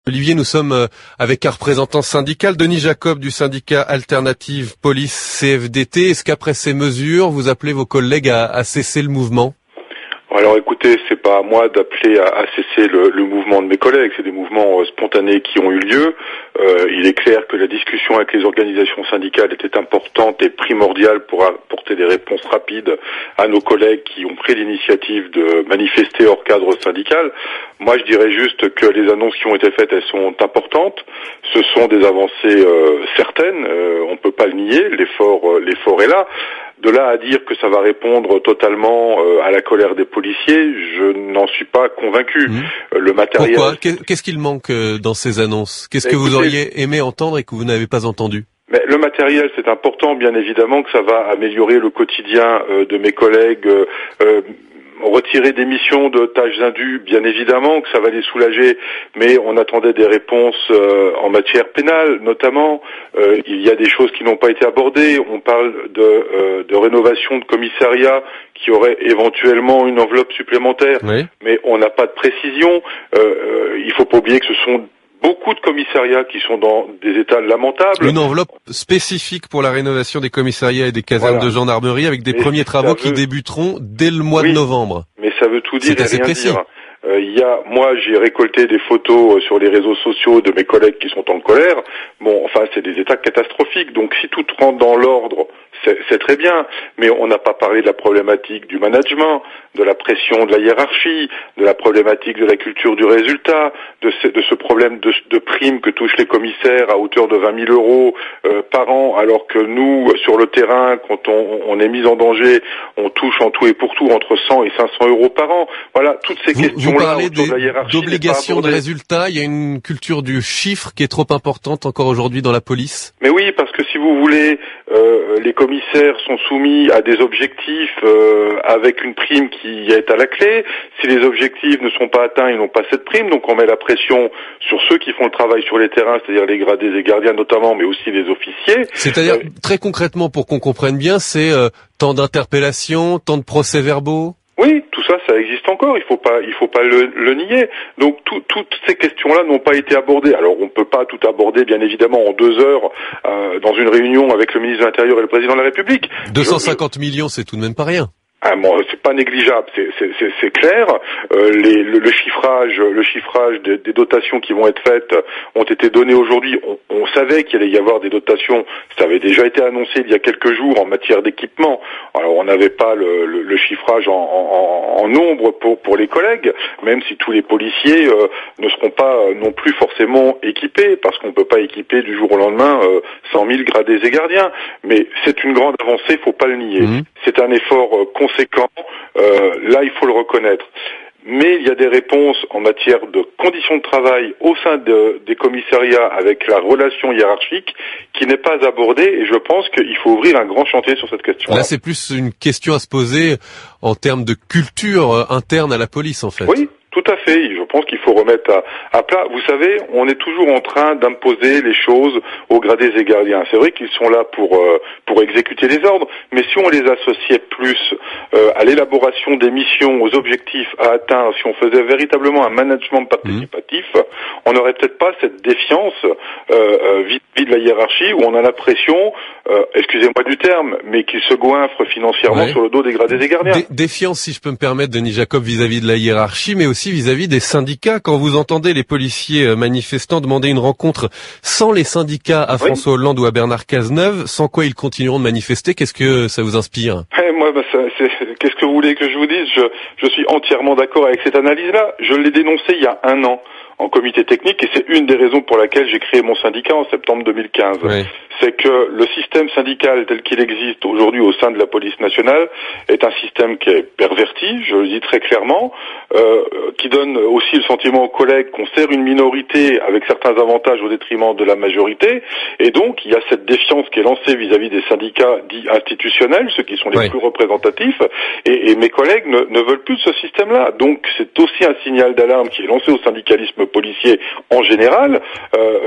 Olivier, nous sommes avec un représentant syndical, Denis Jacob du syndicat Alternative Police CFDT. Est-ce qu'après ces mesures, vous appelez vos collègues à cesser le mouvement ? Alors écoutez, c'est pas à moi d'appeler à cesser le mouvement de mes collègues, c'est des mouvements spontanés qui ont eu lieu. Il est clair que la discussion avec les organisations syndicales était importante et primordiale pour apporter des réponses rapides à nos collègues qui ont pris l'initiative de manifester hors cadre syndical. Moi, je dirais juste que les annonces qui ont été faites, elles sont importantes. Ce sont des avancées certaines, on peut pas le nier, l'effort est là. De là à dire que ça va répondre totalement à la colère des policiers, je n'en suis pas convaincu. Le matériel. Pourquoi ? Qu'est-ce qu'il manque dans ces annonces ? Qu'est-ce que vous auriez aimé entendre et que vous n'avez pas entendu ? Mais le matériel, c'est important, bien évidemment que ça va améliorer le quotidien de mes collègues. Retirer des missions de tâches indues, bien évidemment que ça va les soulager, mais on attendait des réponses en matière pénale, notamment. Il y a des choses qui n'ont pas été abordées. On parle de rénovation de commissariat qui aurait éventuellement une enveloppe supplémentaire, oui. Mais on n'a pas de précision. Il faut pas oublier que ce sont beaucoup de commissariats qui sont dans des états lamentables. Une enveloppe spécifique pour la rénovation des commissariats et des casernes de gendarmerie avec des premiers travaux qui débuteront dès le mois de novembre. Mais ça veut tout dire et rien précis. Dire. Moi, j'ai récolté des photos sur les réseaux sociaux de mes collègues qui sont en colère. Bon, enfin, c'est des états catastrophiques. Donc, si tout rentre dans l'ordre, c'est très bien. Mais on n'a pas parlé de la problématique du management, de la pression de la hiérarchie, de la problématique de la culture du résultat, de ce problème de primes que touchent les commissaires à hauteur de 20 000 euros par an, alors que nous, sur le terrain, quand on est mis en danger, on touche en tout et pour tout entre 100 et 500 euros par an. Voilà, toutes ces questions. Vous parlez d'obligation de résultat, il y a une culture du chiffre qui est trop importante encore aujourd'hui dans la police. Mais oui, parce que si vous voulez, les commissaires sont soumis à des objectifs avec une prime qui est à la clé. Si les objectifs ne sont pas atteints, ils n'ont pas cette prime, donc on met la pression sur ceux qui font le travail sur les terrains, c'est-à-dire les gradés et gardiens notamment, mais aussi les officiers. C'est-à-dire, très concrètement, pour qu'on comprenne bien, c'est temps d'interpellation, temps de procès-verbaux. Oui, tout ça, ça existe encore. Il faut pas le nier. Donc toutes ces questions-là n'ont pas été abordées. Alors on peut pas tout aborder, bien évidemment, en 2 heures dans une réunion avec le ministre de l'Intérieur et le président de la République. 250 millions, c'est tout de même pas rien. Ah bon, c'est pas négligeable, c'est clair. Le chiffrage des dotations qui vont être faites ont été données aujourd'hui. On savait qu'il allait y avoir des dotations. Ça avait déjà été annoncé il y a quelques jours en matière d'équipement. Alors on n'avait pas le chiffrage en nombre pour les collègues, même si tous les policiers ne seront pas non plus forcément équipés, parce qu'on peut pas équiper du jour au lendemain 100 000 gradés et gardiens. Mais c'est une grande avancée, faut pas le nier. C'est un effort conséquent, là il faut le reconnaître. Mais il y a des réponses en matière de conditions de travail au sein des commissariats avec la relation hiérarchique qui n'est pas abordée, et je pense qu'il faut ouvrir un grand chantier sur cette question. Là, c'est plus une question à se poser en termes de culture interne à la police, en fait. Oui. Tout à fait. Je pense qu'il faut remettre à plat. Vous savez, on est toujours en train d'imposer les choses aux gradés et gardiens. C'est vrai qu'ils sont là pour exécuter les ordres, mais si on les associait plus à l'élaboration des missions, aux objectifs à atteindre, si on faisait véritablement un management participatif, on n'aurait peut-être pas cette défiance vis-à-vis de la hiérarchie où on a l'impression, excusez-moi du terme, mais qu'ils se goinfrent financièrement sur le dos des gradés et gardiens. Défiance, si je peux me permettre, Denis Jacob, vis-à-vis de la hiérarchie, mais aussi vis-à-vis des syndicats. Quand vous entendez les policiers manifestants demander une rencontre sans les syndicats à François Hollande ou à Bernard Cazeneuve, sans quoi ils continueront de manifester, qu'est-ce que ça vous inspire ? Moi, qu'est-ce que vous voulez que je vous dise ? Je suis entièrement d'accord avec cette analyse-là. Je l'ai dénoncé il y a 1 an en comité technique, et c'est une des raisons pour laquelle j'ai créé mon syndicat en septembre 2015. C'est que le système syndical tel qu'il existe aujourd'hui au sein de la police nationale est un système qui est perverti, je le dis très clairement, qui donne aussi le sentiment aux collègues qu'on sert une minorité avec certains avantages au détriment de la majorité, et donc il y a cette défiance qui est lancée vis-à-vis des syndicats dits institutionnels, ceux qui sont les plus représentatifs, et mes collègues ne veulent plus de ce système-là. Donc c'est aussi un signal d'alarme qui est lancé au syndicalisme policier en général.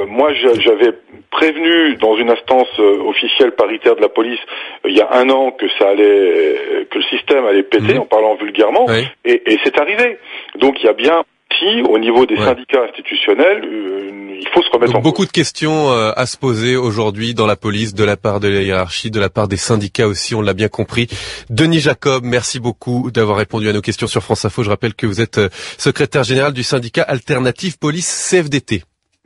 Moi j'avais prévenu dans une instance officielle paritaire de la police il y a 1 an que le système allait péter, en parlant vulgairement, et c'est arrivé. Donc il y a bien au niveau des syndicats institutionnels, il faut se remettre en cause. Beaucoup de questions à se poser aujourd'hui dans la police, de la part de la hiérarchie, de la part des syndicats aussi, on l'a bien compris. Denis Jacob, merci beaucoup d'avoir répondu à nos questions sur France Info. Je rappelle que vous êtes secrétaire général du syndicat Alternative Police CFDT.